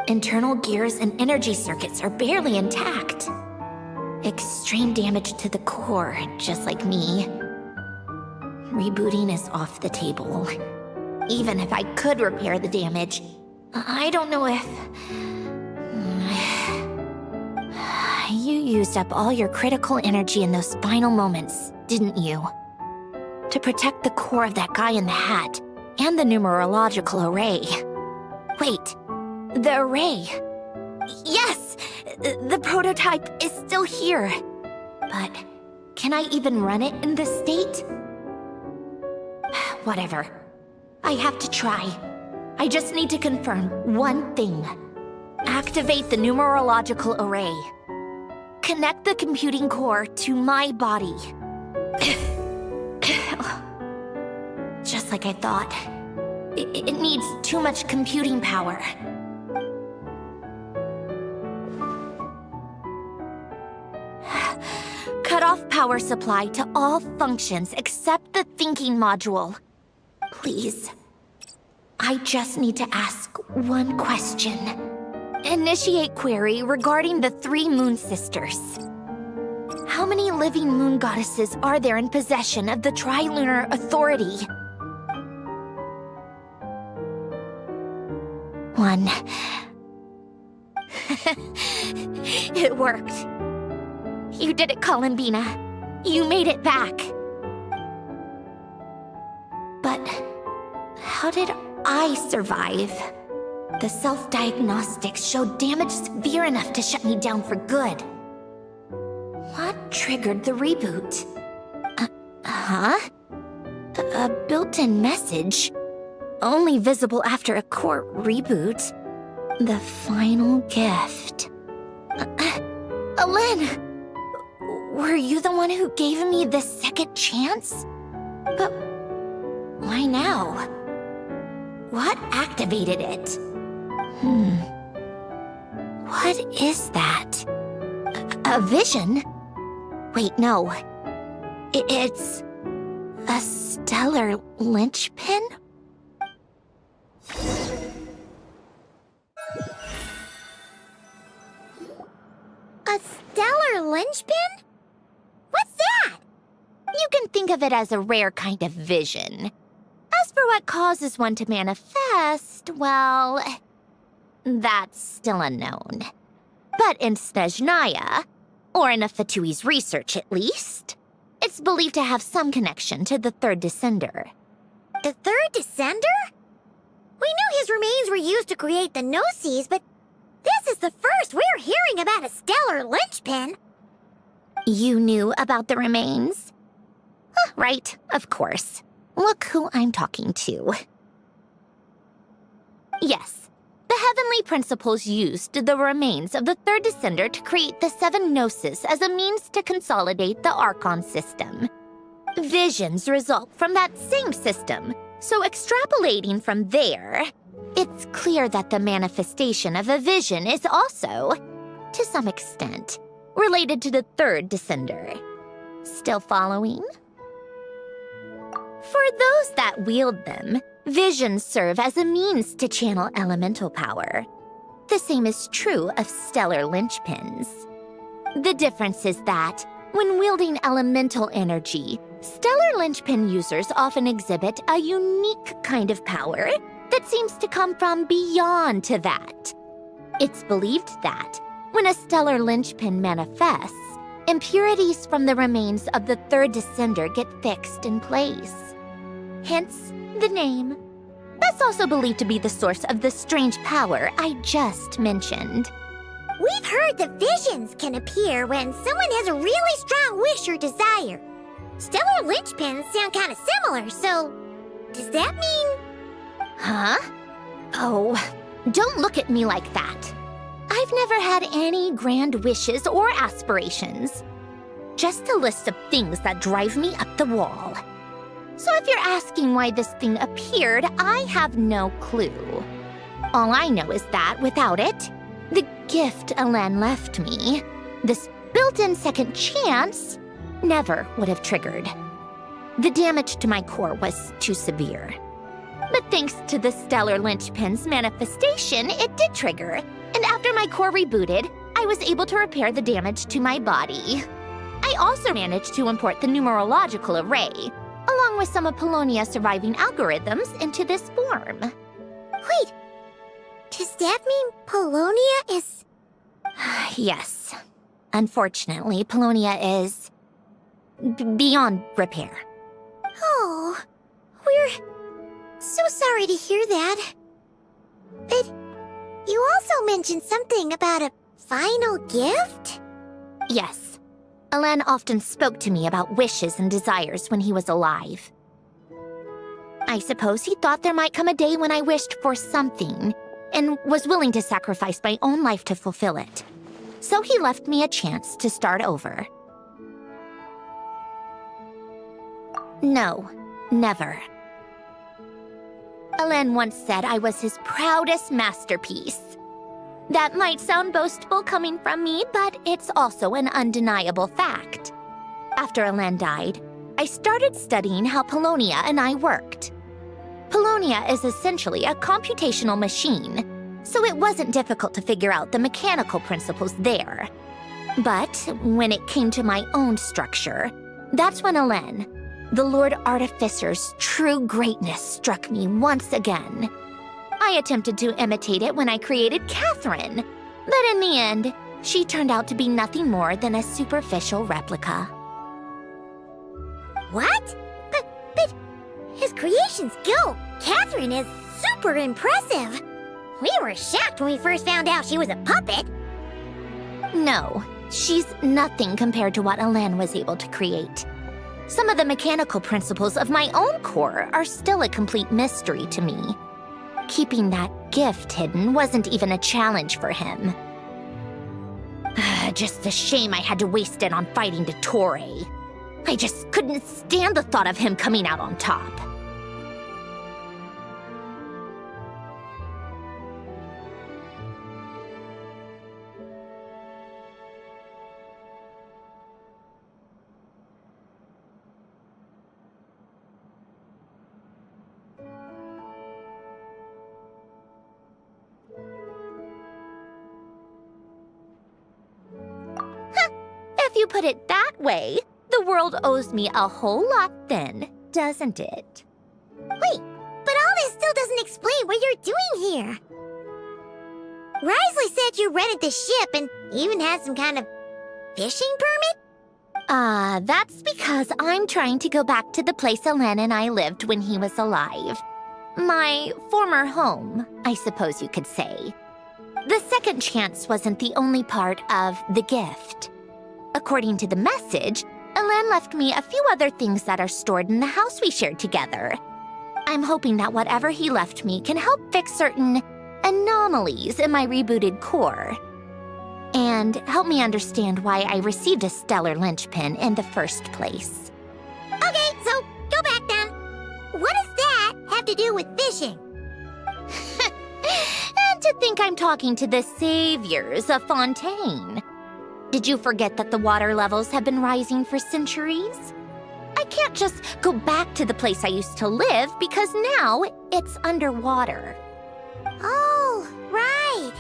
Internal gears and energy circuits are barely intact. Extreme damage to the core, just like me. Rebooting is off the table. Even if I could repair the damage, I don't know if... You used up all your critical energy in those final moments, didn't you? To protect the core of that guy in the hat, and the numerological array. Wait, the array. Yes! The prototype is still here. But can I even run it in this state? Whatever. I have to try. I just need to confirm one thing. Activate the numerological array. Connect the computing core to my body. Just like I thought. It needs too much computing power. Cut off power supply to all functions except the thinking module. Please. I just need to ask one question. Initiate query regarding the 3 moon sisters. How many living moon goddesses are there in possession of the Trilunar Authority? 1. It worked. You did it, Columbina. You made it back. But how did I survive? The self-diagnostics showed damage severe enough to shut me down for good. What triggered the reboot? A built-in message? Only visible after a core reboot. The final gift. Alen! Were you the one who gave me this second chance? But why now? What activated it? What is that? A vision? Wait, no. It's a stellar linchpin?
A stellar linchpin? What's that?
You can think of it as a rare kind of vision. As for what causes one to manifest, well, that's still unknown. But in Snezhnaya, or in Afatui's research at least, it's believed to have some connection to the third descender.
The third descender? We knew his remains were used to create the Gnosis, but this is the first we're hearing about a stellar linchpin.
You knew about the remains? Right, of course. Look who I'm talking to. Yes, the Heavenly Principles used the remains of the third descender to create the 7 Gnosis as a means to consolidate the Archon system. Visions result from that same system, so extrapolating from there, it's clear that the manifestation of a vision is also, to some extent, related to the third descender. Still following? For those that wield them, visions serve as a means to channel elemental power. The same is true of stellar linchpins. The difference is that, when wielding elemental energy, stellar linchpin users often exhibit a unique kind of power that seems to come from beyond to that. It's believed that, when a stellar linchpin manifests, impurities from the remains of the third descender get fixed in place. Hence, the name. That's also believed to be the source of the strange power I just mentioned.
We've heard that visions can appear when someone has a really strong wish or desire. Stellar linchpins sound kind of similar, so does that mean...
Huh? Oh, don't look at me like that. I've never had any grand wishes or aspirations. Just a list of things that drive me up the wall. So if you're asking why this thing appeared, I have no clue. All I know is that without it, the gift Alen left me, this
built-in second chance never would have triggered. The damage to my core was too severe. But thanks to the stellar linchpin's manifestation, it did trigger. And after my core rebooted, I was able to repair the damage to my body. I also managed to import the numerological array, along with some of Polonia's surviving algorithms, into this form.
Wait, does that mean Polonia is...
Yes. Unfortunately, Polonia is... beyond repair.
Oh, we're so sorry to hear that. But you also mentioned something about a final gift?
Yes. Alen often spoke to me about wishes and desires when he was alive. I suppose he thought there might come a day when I wished for something, and was willing to sacrifice my own life to fulfill it. So he left me a chance to start over. No, never. Alen once said I was his proudest masterpiece. That might sound boastful coming from me, but it's also an undeniable fact. After Alen died, I started studying how Polonia and I worked. Polonia is essentially a computational machine, so it wasn't difficult to figure out the mechanical principles there. But when it came to my own structure, that's when Alen, the Lord Artificer's true greatness, struck me once again. I attempted to imitate it when I created Catherine, but in the end, she turned out to be nothing more than a superficial replica.
What? But his creations go. Catherine is super impressive. We were shocked when we first found out she was a puppet.
No, she's nothing compared to what Alen was able to create. Some of the mechanical principles of my own core are still a complete mystery to me. Keeping that gift hidden wasn't even a challenge for him. Just a shame I had to waste it on fighting Dottore. I just couldn't stand the thought of him coming out on top. If you put it that way, the world owes me a whole lot then, doesn't it?
Wait, but all this still doesn't explain what you're doing here. Risley said you rented the ship and even had some kind of fishing permit?
That's because I'm trying to go back to the place Alen and I lived when he was alive. My former home, I suppose you could say. The second chance wasn't the only part of the gift. According to the message, Alen left me a few other things that are stored in the house we shared together. I'm hoping that whatever he left me can help fix certain anomalies in my rebooted core. And help me understand why I received a stellar linchpin in the first place.
Okay, so go back then. What does that have to do with fishing?
And to think I'm talking to the saviors of Fontaine. Did you forget that the water levels have been rising for centuries? I can't just go back to the place I used to live because now it's underwater.
Oh, right.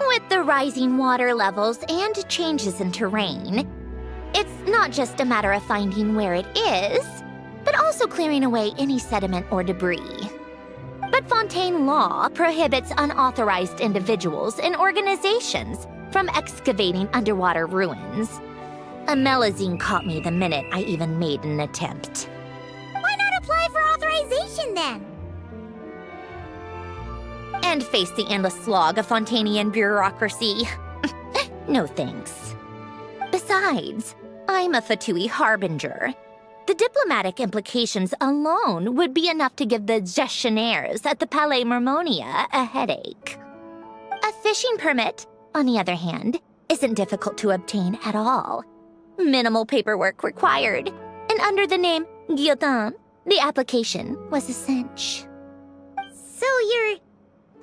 With the rising water levels and changes in terrain, it's not just a matter of finding where it is, but also clearing away any sediment or debris. But Fontaine law prohibits unauthorized individuals and organizations from excavating underwater ruins. A Melazine caught me the minute I even made an attempt.
Why not apply for authorization then?
And face the endless slog of Fontainian bureaucracy. No thanks. Besides, I'm a Fatui harbinger. The diplomatic implications alone would be enough to give the gestionnaires at the Palais Mermonia a headache. A fishing permit, on the other hand, isn't difficult to obtain at all. Minimal paperwork required, and under the name Guillotin, the application was a cinch.
So you're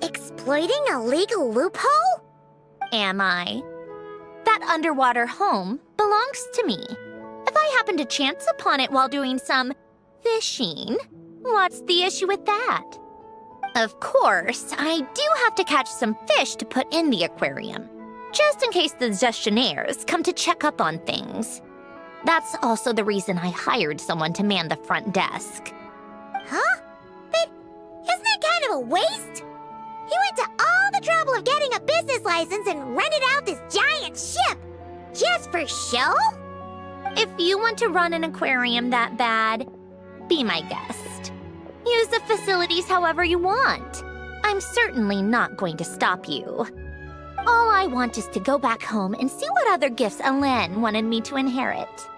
exploiting a legal loophole?
Am I? That that underwater home belongs to me. If I happen to chance upon it while doing some fishing, what's the issue with that? Of course, I do have to catch some fish to put in the aquarium, just in case the gestionnaires come to check up on things. That's also the reason I hired someone to man the front desk. Huh? But isn't it kind of a waste? He went to all the trouble of getting a business license and rented out this giant ship, just for show? If you want to run an aquarium that bad, be my guest. Use the facilities however you want. I'm certainly not going to stop you. All I want is to go back home and see what other gifts Alen wanted me to inherit.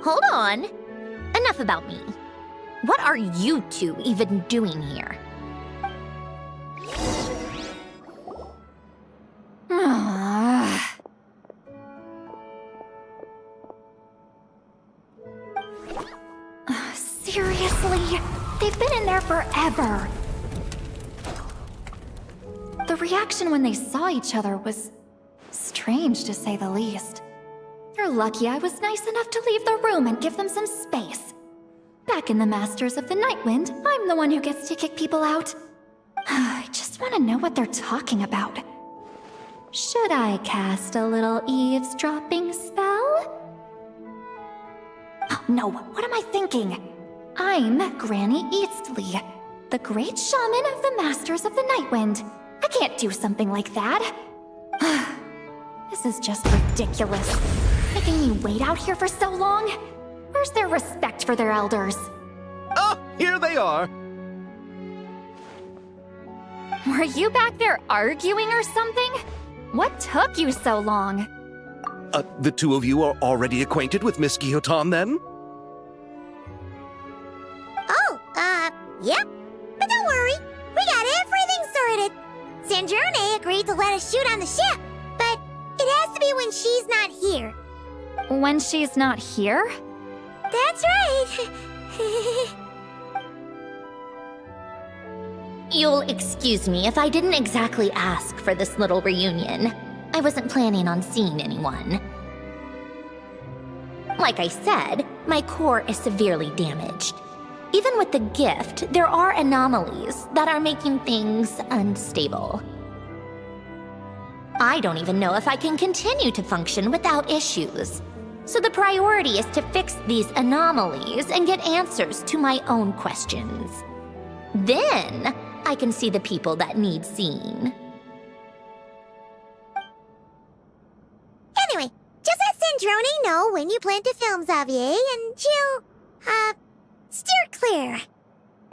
Hold on. Enough about me. What are you two even doing here?
Seriously? They've been in there forever. The reaction when they saw each other was strange, to say the least. You're lucky I was nice enough to leave the room and give them some space. Back in the Masters of the Nightwind, I'm the one who gets to kick people out. I just want to know what they're talking about. Should I cast a little eavesdropping spell? Oh, no, what am I thinking? I'm Granny Eastley, the great shaman of the Masters of the Nightwind. I can't do something like that. This is just ridiculous. Making me wait out here for so long? Where's their respect for their elders?
Oh, here they are.
Were you back there arguing or something? What took you so long?
The two of you are already acquainted with Miss Guillotin, then?
Yep. But don't worry, we got everything sorted. Sanjurne agreed to let us shoot on the ship, but it has to be when she's not here.
When she's not here?
That's right. You'll excuse me if I didn't exactly ask for this little reunion. I wasn't planning on seeing anyone. Like I said, my core is severely damaged. Even with the gift, there are anomalies that are making things unstable. I don't even know if I can continue to function without issues. So the priority is to fix these anomalies and get answers to my own questions. Then, I can see the people that need seeing. Anyway, just let Sandrone know when you plan to film Xavier and she'll, steer clear.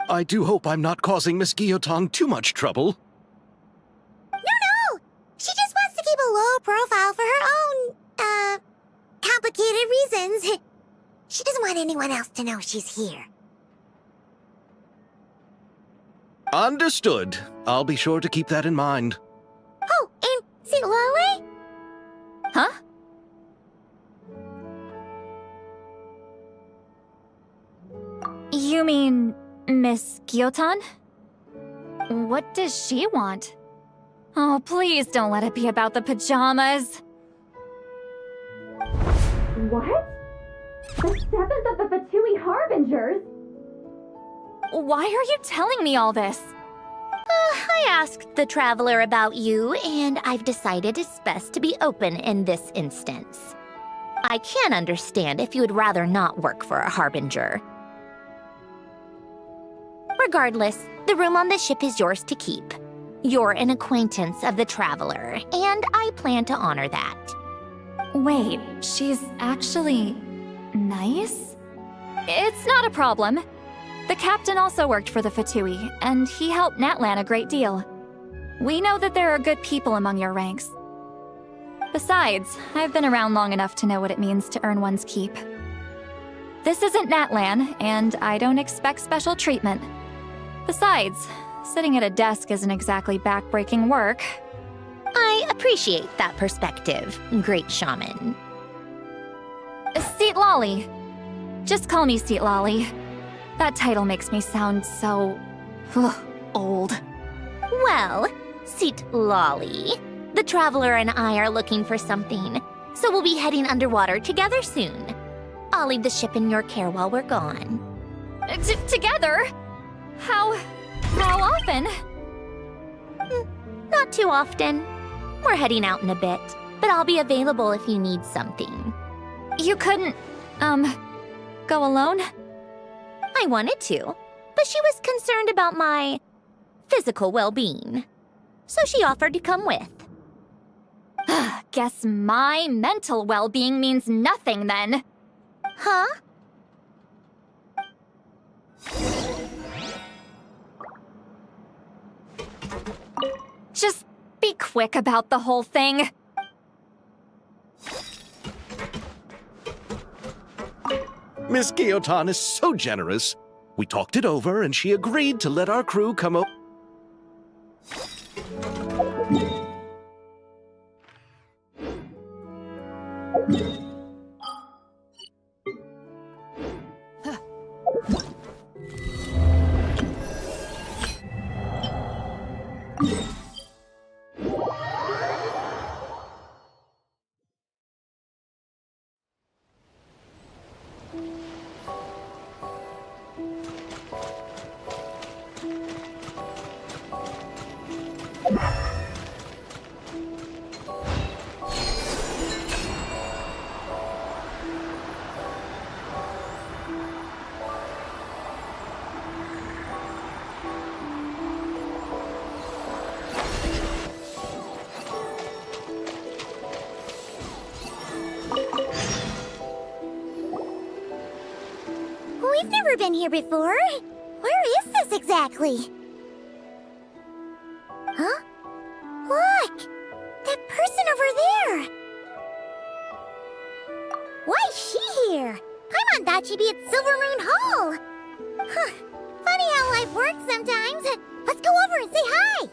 I do hope I'm not causing Miss Guillotin too much trouble.
No! She just wants to keep a low profile for her own, complicated reasons. She doesn't want anyone else to know she's here.
Understood. I'll be sure to keep that in mind.
Oh, and see Lale?
Huh? You mean Miss Guillotin? What does she want? Oh, please don't let it be about the pajamas. What? The seventh of the Fatui Harbingers? Why are you telling me all this?
I asked the Traveler about you, and I've decided it's best to be open in this instance. I can understand if you would rather not work for a Harbinger. Regardless, the room on the ship is yours to keep. You're an acquaintance of the Traveler, and I plan to honor that.
Wait, she's actually nice? It's not a problem. The captain also worked for the Fatui, and he helped Natlan a great deal. We know that there are good people among your ranks. Besides, I've been around long enough to know what it means to earn one's keep. This isn't Natlan, and I don't expect special treatment. Besides, sitting at a desk isn't exactly back-breaking work.
I appreciate that perspective, great shaman.
Seat Lolly. Just call me Seat Lolly. That title makes me sound so... old.
Well, Seat Lolly, the Traveler and I are looking for something so we'll be heading underwater together soon. I'll leave the ship in your care while we're gone.
Together? How often?
Not too often. We're heading out in a bit, but I'll be available if you need something.
You couldn't, go alone?
I wanted to, but she was concerned about my physical well-being. So she offered to come with.
Guess my mental well-being means nothing then.
Huh?
Just be quick about the whole thing.
Miss Guillotin is so generous. We talked it over, and she agreed to let our crew come up.
We've never been here before. Where is this exactly? Huh? Look! That person over there! Why is she here? Paimon thought she'd be at Silver Moon Hall! Huh. Funny how life works sometimes. Let's go over and say hi!